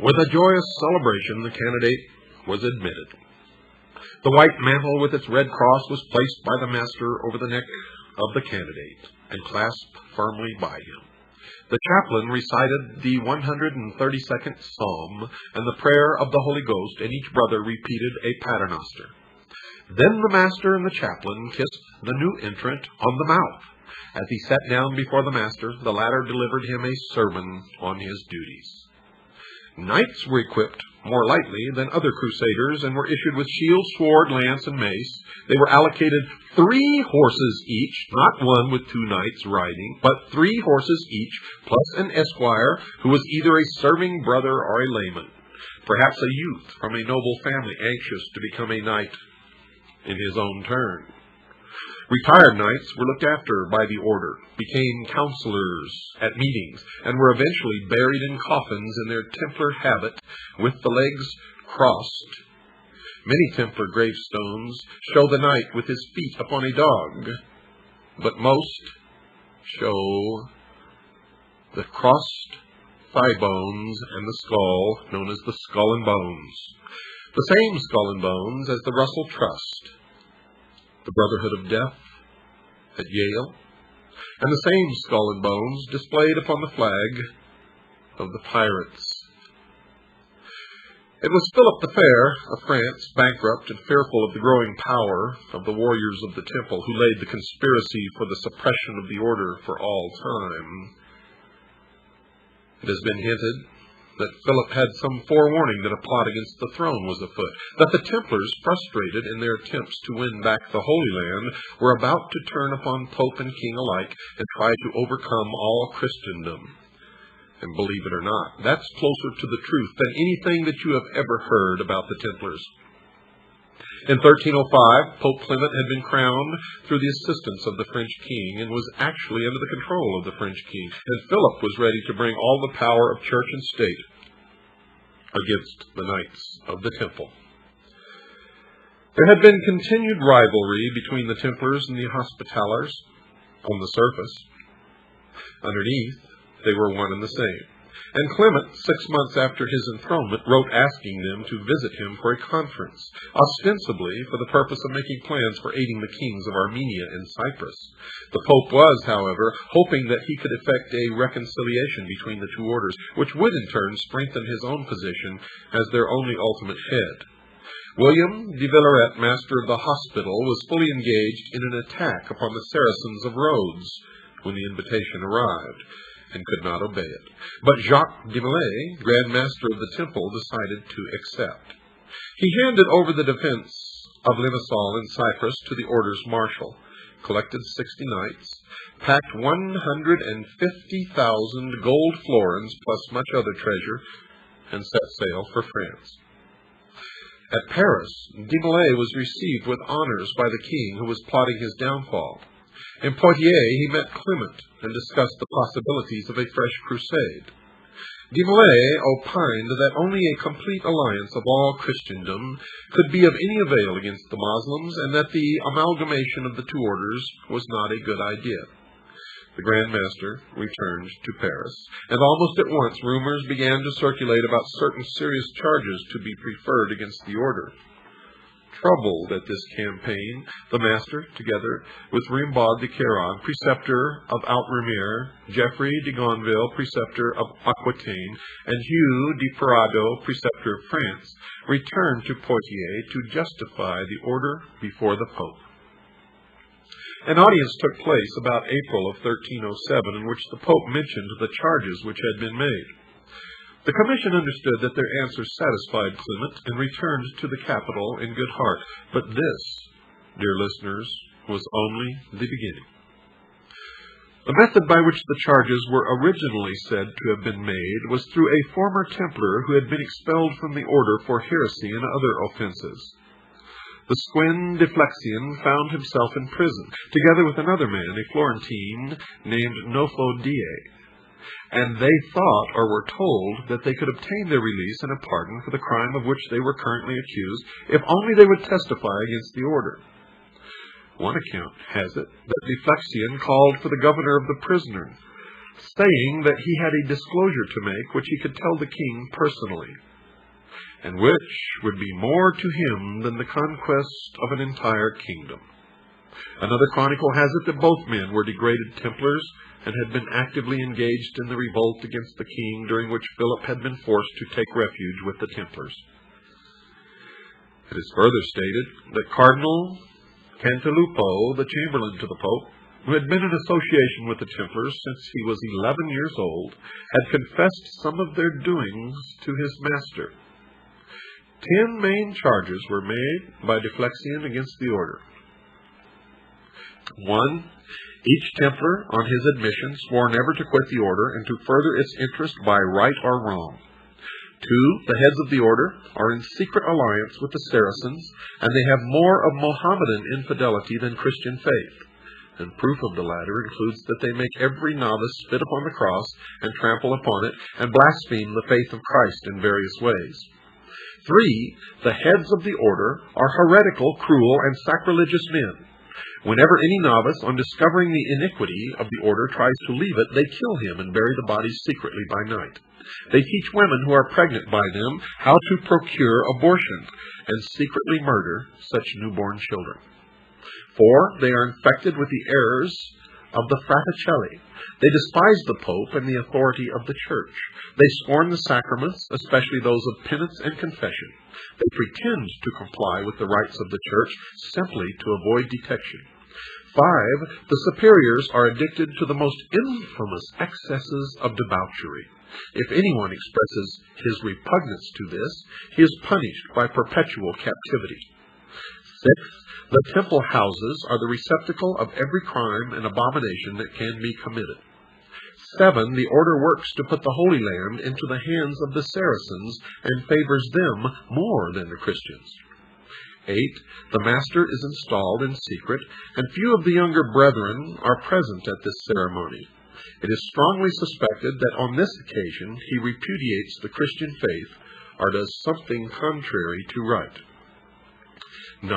With a joyous celebration, the candidate was admitted. The white mantle with its red cross was placed by the master over the neck of the candidate and clasped firmly by him. The chaplain recited the 132nd Psalm and the prayer of the Holy Ghost, and each brother repeated a paternoster. Then the master and the chaplain kissed the new entrant on the mouth. As he sat down before the master, the latter delivered him a sermon on his duties. Knights were equipped more lightly than other crusaders and were issued with shield, sword, lance, and mace. They were allocated 3 horses each, not one with 2 knights riding, but 3 horses each, plus an esquire who was either a serving brother or a layman, perhaps a youth from a noble family anxious to become a knight in his own turn. Retired knights were looked after by the order, became counselors at meetings, and were eventually buried in coffins in their Templar habit with the legs crossed. Many Templar gravestones show the knight with his feet upon a dog, but most show the crossed thigh bones and the skull, known as the skull and bones. The same skull and bones as the Russell Trust, the Brotherhood of Death at Yale, and the same skull and bones displayed upon the flag of the pirates. It was Philip the Fair of France, bankrupt and fearful of the growing power of the warriors of the temple, who laid the conspiracy for the suppression of the order for all time. It has been hinted that Philip had some forewarning that a plot against the throne was afoot, that the Templars, frustrated in their attempts to win back the Holy Land, were about to turn upon Pope and King alike and try to overcome all Christendom. And believe it or not, that's closer to the truth than anything that you have ever heard about the Templars. In 1305, Pope Clement had been crowned through the assistance of the French king and was actually under the control of the French king, and Philip was ready to bring all the power of church and state against the Knights of the Temple. There had been continued rivalry between the Templars and the Hospitallers on the surface. Underneath, they were one and the same. And Clement, 6 months after his enthronement, wrote asking them to visit him for a conference, ostensibly for the purpose of making plans for aiding the kings of Armenia and Cyprus. The Pope was, however, hoping that he could effect a reconciliation between the 2 orders, which would in turn strengthen his own position as their only ultimate head. William de Villaret, master of the hospital, was fully engaged in an attack upon the Saracens of Rhodes when the invitation arrived, and could not obey it. But Jacques de Molay, Grand Master of the Temple, decided to accept. He handed over the defense of Limassol in Cyprus to the orders martial, collected 60 knights, packed 150,000 gold florins plus much other treasure, and set sail for France. At Paris, de Molay was received with honors by the king, who was plotting his downfall. In Poitiers, he met Clement and discussed the possibilities of a fresh crusade. De Molay opined that only a complete alliance of all Christendom could be of any avail against the Moslems, and that the amalgamation of the 2 orders was not a good idea. The Grand Master returned to Paris, and almost at once rumors began to circulate about certain serious charges to be preferred against the order. Troubled at this campaign, the master, together with Rimbaud de Caron, preceptor of Outremer, Geoffrey de Gonville, preceptor of Aquitaine, and Hugh de Parado, preceptor of France, returned to Poitiers to justify the order before the Pope. An audience took place about April of 1307, in which the Pope mentioned the charges which had been made. The commission understood that their answers satisfied Clement and returned to the capital in good heart. But this, dear listeners, was only the beginning. The method by which the charges were originally said to have been made was through a former Templar who had been expelled from the order for heresy and other offenses. The Squin de Flexion found himself in prison, together with another man, a Florentine named Nofo Die. And they thought, or were told, that they could obtain their release and a pardon for the crime of which they were currently accused, if only they would testify against the order. One account has it that De Flexion called for the governor of the prisoner, saying that he had a disclosure to make which he could tell the king personally, and which would be more to him than the conquest of an entire kingdom. Another chronicle has it that both men were degraded Templars and had been actively engaged in the revolt against the king, during which Philip had been forced to take refuge with the Templars. It is further stated that Cardinal Cantilupo, the chamberlain to the Pope, who had been in association with the Templars since he was 11 years old, had confessed some of their doings to his master. 10 main charges were made by Deflexian against the order. 1. Each Templar, on his admission, swore never to quit the order and to further its interest by right or wrong. 2. The heads of the order are in secret alliance with the Saracens, and they have more of Mohammedan infidelity than Christian faith. And proof of the latter includes that they make every novice spit upon the cross and trample upon it, and blaspheme the faith of Christ in various ways. 3. The heads of the order are heretical, cruel, and sacrilegious men. Whenever any novice, on discovering the iniquity of the order, tries to leave it, they kill him and bury the bodies secretly by night. They teach women who are pregnant by them how to procure abortion, and secretly murder such newborn children. 4. They are infected with the errors of the Fraticelli. They despise the Pope and the authority of the Church. They scorn the sacraments, especially those of penance and confession. They pretend to comply with the rites of the Church simply to avoid detection. 5. The superiors are addicted to the most infamous excesses of debauchery. If anyone expresses his repugnance to this, he is punished by perpetual captivity. 6. The temple houses are the receptacle of every crime and abomination that can be committed. 7. The order works to put the Holy Land into the hands of the Saracens and favors them more than the Christians. 8. The master is installed in secret, and few of the younger brethren are present at this ceremony. It is strongly suspected that on this occasion he repudiates the Christian faith or does something contrary to right. 9.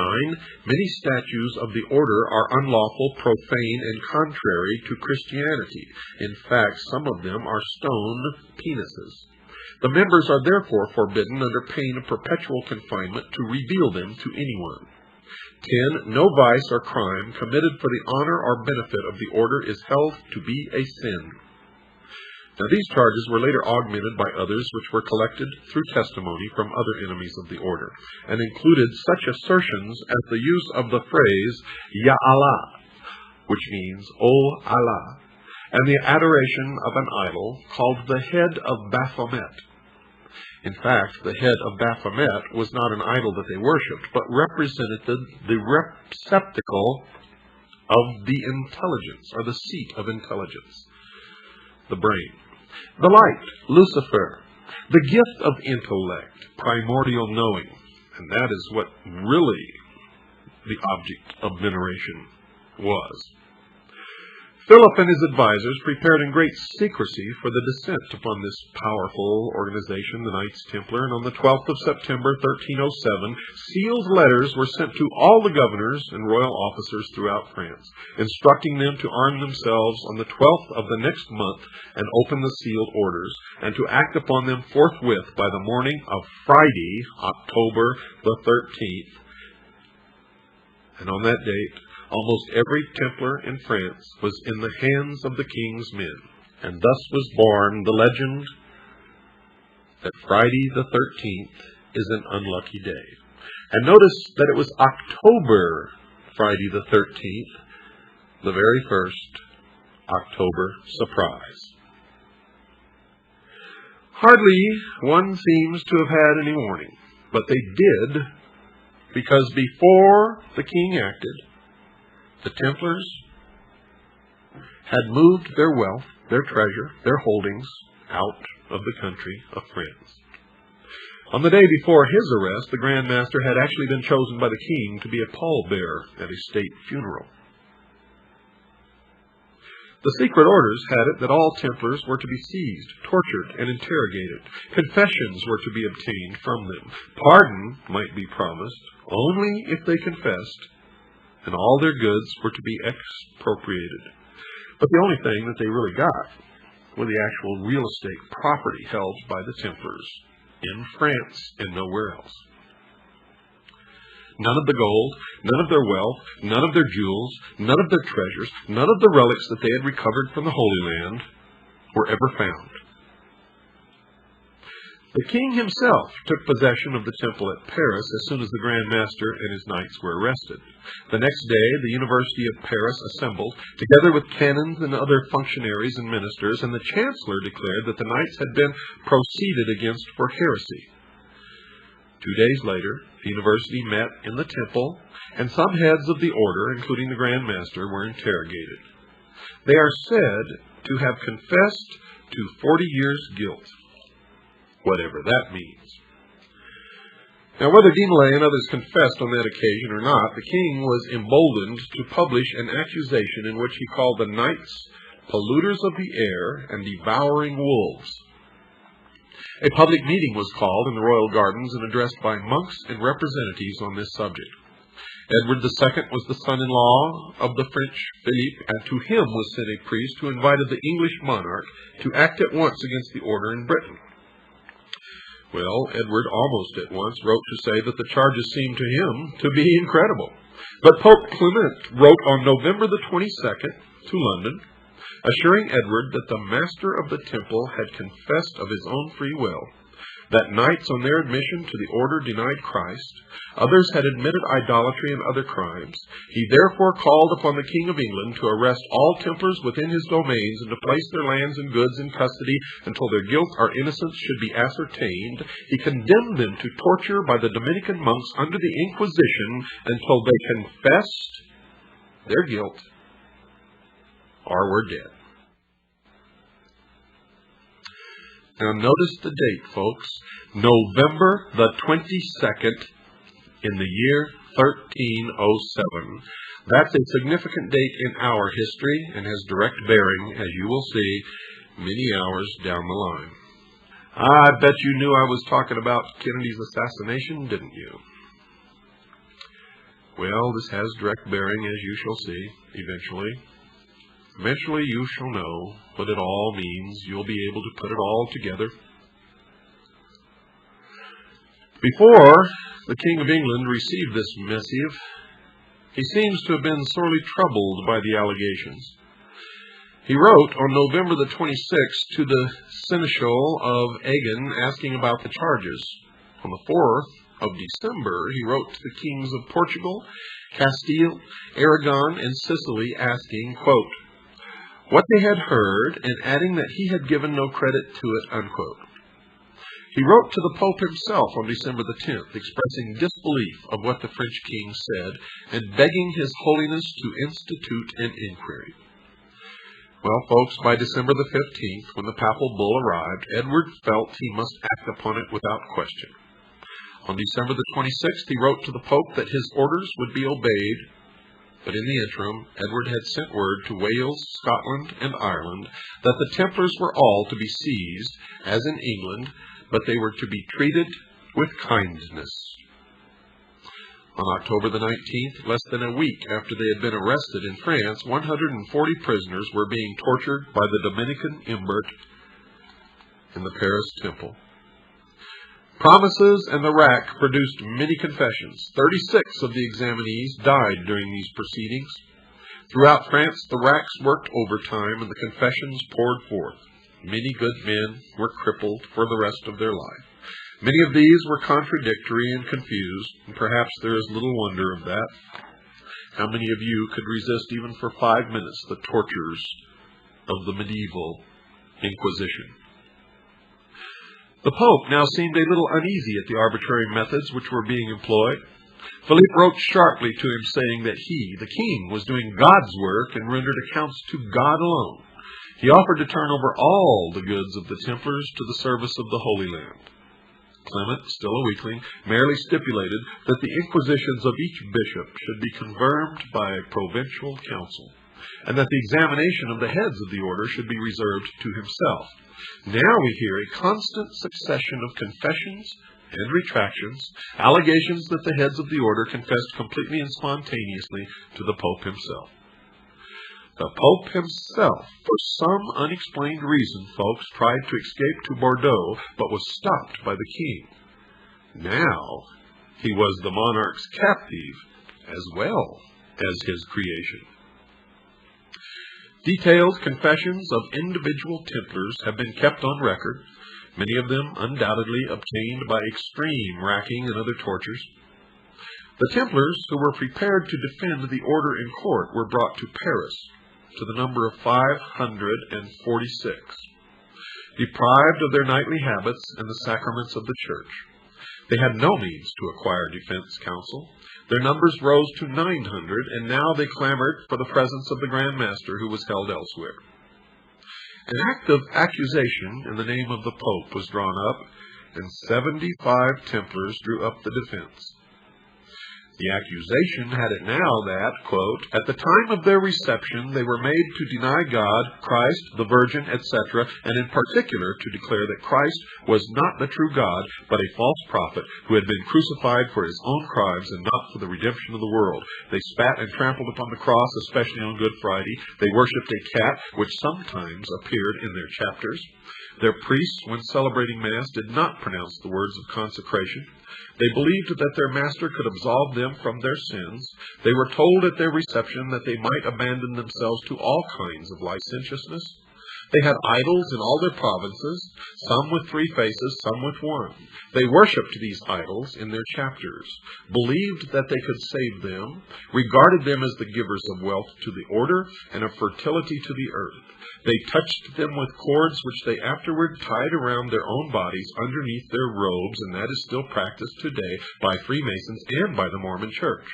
Many statues of the order are unlawful, profane, and contrary to Christianity. In fact, some of them are stone penises. The members are therefore forbidden under pain of perpetual confinement to reveal them to anyone. 10. No vice or crime committed for the honor or benefit of the order is held to be a sin. Now, these charges were later augmented by others which were collected through testimony from other enemies of the order, and included such assertions as the use of the phrase Ya Allah, which means O Allah, and the adoration of an idol called the head of Baphomet. In fact, the head of Baphomet was not an idol that they worshipped, but represented the receptacle of the intelligence, or the seat of intelligence, the brain. The light, Lucifer, the gift of intellect, primordial knowing, and that is what really the object of veneration was. Philip and his advisors prepared in great secrecy for the descent upon this powerful organization, the Knights Templar, and on the 12th of September, 1307, sealed letters were sent to all the governors and royal officers throughout France, instructing them to arm themselves on the 12th of the next month and open the sealed orders, and to act upon them forthwith by the morning of Friday, October the 13th. And on that date, almost every Templar in France was in the hands of the king's men, and thus was born the legend that Friday the 13th is an unlucky day. And notice that it was October Friday the 13th, the very first October surprise. Hardly one seems to have had any warning, but they did, because before the king acted, the Templars had moved their wealth, their treasure, their holdings out of the country of France. On the day before his arrest, the Grand Master had actually been chosen by the king to be a pallbearer at a state funeral. The secret orders had it that all Templars were to be seized, tortured, and interrogated. Confessions were to be obtained from them. Pardon might be promised only if they confessed, and all their goods were to be expropriated. But the only thing that they really got with the actual real estate property held by the Templars in France and nowhere else. None of the gold, none of their wealth, none of their jewels, none of their treasures, none of the relics that they had recovered from the Holy Land were ever found. The king himself took possession of the temple at Paris as soon as the Grand Master and his knights were arrested. The next day, the University of Paris assembled, together with canons and other functionaries and ministers, and the chancellor declared that the knights had been proceeded against for heresy. 2 days later, the university met in the temple, and some heads of the order, including the Grand Master, were interrogated. They are said to have confessed to 40 years' guilt, whatever that means. Now, whether Demolay and others confessed on that occasion or not, the king was emboldened to publish an accusation in which he called the knights polluters of the air and devouring wolves. A public meeting was called in the royal gardens and addressed by monks and representatives on this subject. Edward II was the son-in-law of the French Philippe, and to him was sent a priest who invited the English monarch to act at once against the order in Britain. Well, Edward almost at once wrote to say that the charges seemed to him to be incredible. But Pope Clement wrote on November the 22nd to London, assuring Edward that the master of the temple had confessed of his own free will, that knights on their admission to the order denied Christ, others had admitted idolatry and other crimes. He therefore called upon the King of England to arrest all Templars within his domains and to place their lands and goods in custody until their guilt or innocence should be ascertained. He condemned them to torture by the Dominican monks under the Inquisition until they confessed their guilt or were dead. Now notice the date, folks. November the 22nd in the year 1307. That's a significant date in our history and has direct bearing, as you will see, many hours down the line. I bet you knew I was talking about Kennedy's assassination, didn't you? Well, this has direct bearing, as you shall see, eventually. Eventually you shall know what it all means. You'll be able to put it all together. Before the King of England received this missive, he seems to have been sorely troubled by the allegations. He wrote on November the 26th to the Seneschal of Agen asking about the charges. On the 4th of December, he wrote to the kings of Portugal, Castile, Aragon, and Sicily asking, quote, what they had heard, and adding that he had given no credit to it, unquote. He wrote to the Pope himself on December the 10th, expressing disbelief of what the French king said, and begging His Holiness to institute an inquiry. Well, folks, by December the 15th, when the papal bull arrived, Edward felt he must act upon it without question. On December the 26th, he wrote to the Pope that his orders would be obeyed, but in the interim, Edward had sent word to Wales, Scotland, and Ireland that the Templars were all to be seized, as in England, but they were to be treated with kindness. On October the 19th, less than a week after they had been arrested in France, 140 prisoners were being tortured by the Dominican imbert in the Paris temple. Promises and the rack produced many confessions. 36 of the examinees died during these proceedings. Throughout France, the racks worked overtime and the confessions poured forth. Many good men were crippled for the rest of their life. Many of these were contradictory and confused, and perhaps there is little wonder of that. How many of you could resist even for 5 minutes the tortures of the medieval Inquisition? The Pope now seemed a little uneasy at the arbitrary methods which were being employed. Philippe wrote sharply to him saying that he, the king, was doing God's work and rendered accounts to God alone. He offered to turn over all the goods of the Templars to the service of the Holy Land. Clement, still a weakling, merely stipulated that the inquisitions of each bishop should be confirmed by a provincial council, and that the examination of the heads of the order should be reserved to himself. Now we hear a constant succession of confessions and retractions, allegations that the heads of the order confessed completely and spontaneously to the Pope himself. The Pope himself, for some unexplained reason, folks, tried to escape to Bordeaux, but was stopped by the king. Now, he was the monarch's captive as well as his creation. Detailed confessions of individual Templars have been kept on record, many of them undoubtedly obtained by extreme racking and other tortures. The Templars who were prepared to defend the order in court were brought to Paris, to the number of 546, deprived of their knightly habits and the sacraments of the Church. They had no means to acquire defense counsel. Their numbers rose to 900, and now they clamored for the presence of the Grand Master, who was held elsewhere. An act of accusation in the name of the Pope was drawn up, and 75 Templars drew up the defense. The accusation had it now that, quote, at the time of their reception they were made to deny God, Christ, the Virgin, etc., and in particular to declare that Christ was not the true God, but a false prophet who had been crucified for his own crimes and not for the redemption of the world. They spat and trampled upon the cross, especially on Good Friday. They worshipped a cat, which sometimes appeared in their chapters. Their priests, when celebrating Mass, did not pronounce the words of consecration. They believed that their master could absolve them from their sins. They were told at their reception that they might abandon themselves to all kinds of licentiousness. They had idols in all their provinces, some with 3 faces, some with 1. They worshipped these idols in their chapters, believed that they could save them, regarded them as the givers of wealth to the order and of fertility to the earth. They touched them with cords which they afterward tied around their own bodies underneath their robes, and that is still practiced today by Freemasons and by the Mormon Church.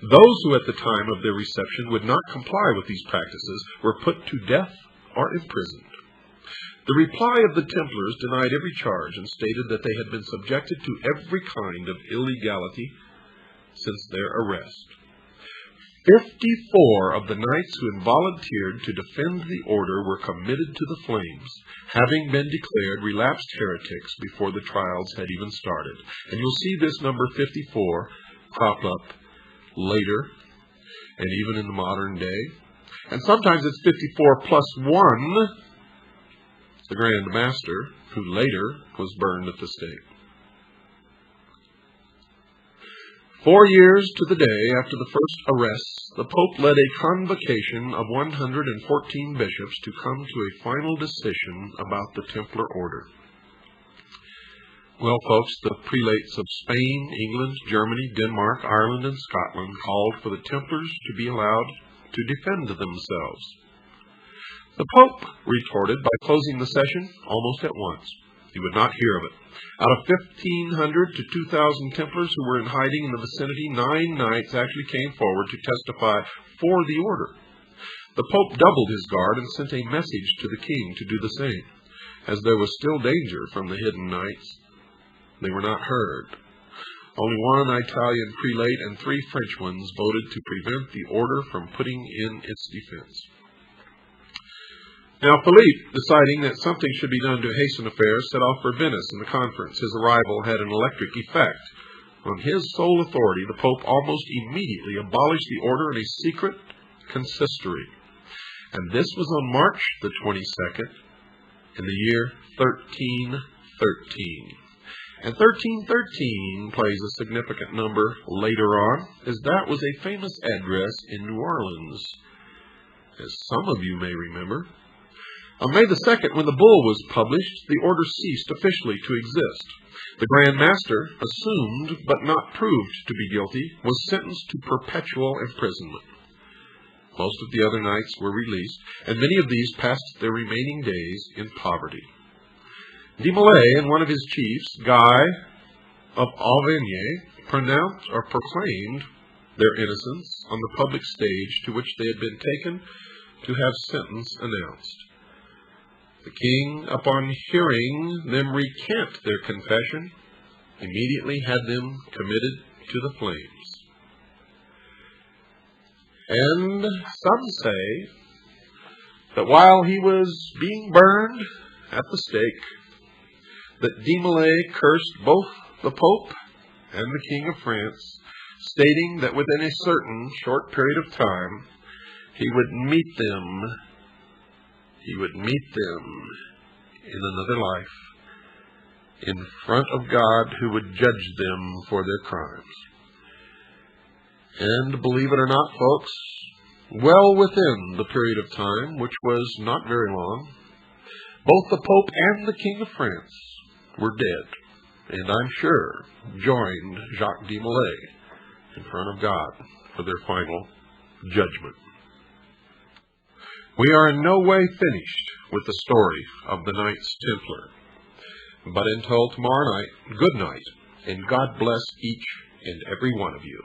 Those who at the time of their reception would not comply with these practices were put to death or imprisoned. The reply of the Templars denied every charge and stated that they had been subjected to every kind of illegality since their arrest. 54 of the knights who had volunteered to defend the order were committed to the flames, having been declared relapsed heretics before the trials had even started. And you'll see this number 54 crop up later, and even in the modern day. And sometimes it's 54 plus 1, the Grand Master, who later was burned at the stake. 4 years to the day after the first arrests, the Pope led a convocation of 114 bishops to come to a final decision about the Templar order. Well, folks, the prelates of Spain, England, Germany, Denmark, Ireland, and Scotland called for the Templars to be allowed to defend themselves. The Pope retorted by closing the session almost at once. He would not hear of it. Out of 1,500 to 2,000 Templars who were in hiding in the vicinity, 9 knights actually came forward to testify for the order. The Pope doubled his guard and sent a message to the king to do the same. As there was still danger from the hidden knights, they were not heard. Only 1 Italian prelate and 3 French ones voted to prevent the order from putting in its defense. Now Philippe, deciding that something should be done to hasten affairs, set off for Venice in the conference. His arrival had an electric effect. On his sole authority, the Pope almost immediately abolished the order in a secret consistory. And this was on March the 22nd in the year 1313. And 1313 plays a significant number later on, as that was a famous address in New Orleans, as some of you may remember. On May the 2nd, when the bull was published, the order ceased officially to exist. The Grand Master, assumed but not proved to be guilty, was sentenced to perpetual imprisonment. Most of the other knights were released, and many of these passed their remaining days in poverty. De Molay and one of his chiefs, Guy of Auvergne, pronounced or proclaimed their innocence on the public stage to which they had been taken to have sentence announced. The king, upon hearing them recant their confession, immediately had them committed to the flames. And some say that while he was being burned at the stake, that De Molay cursed both the Pope and the King of France, stating that within a certain short period of time He would meet them. He would meet them in another life, in front of God, who would judge them for their crimes. And believe it or not, folks, well within the period of time, which was not very long, both the Pope and the King of France were dead, and I'm sure joined Jacques de Molay in front of God for their final judgment. We are in no way finished with the story of the Knights Templar. But until tomorrow night, good night, and God bless each and every one of you.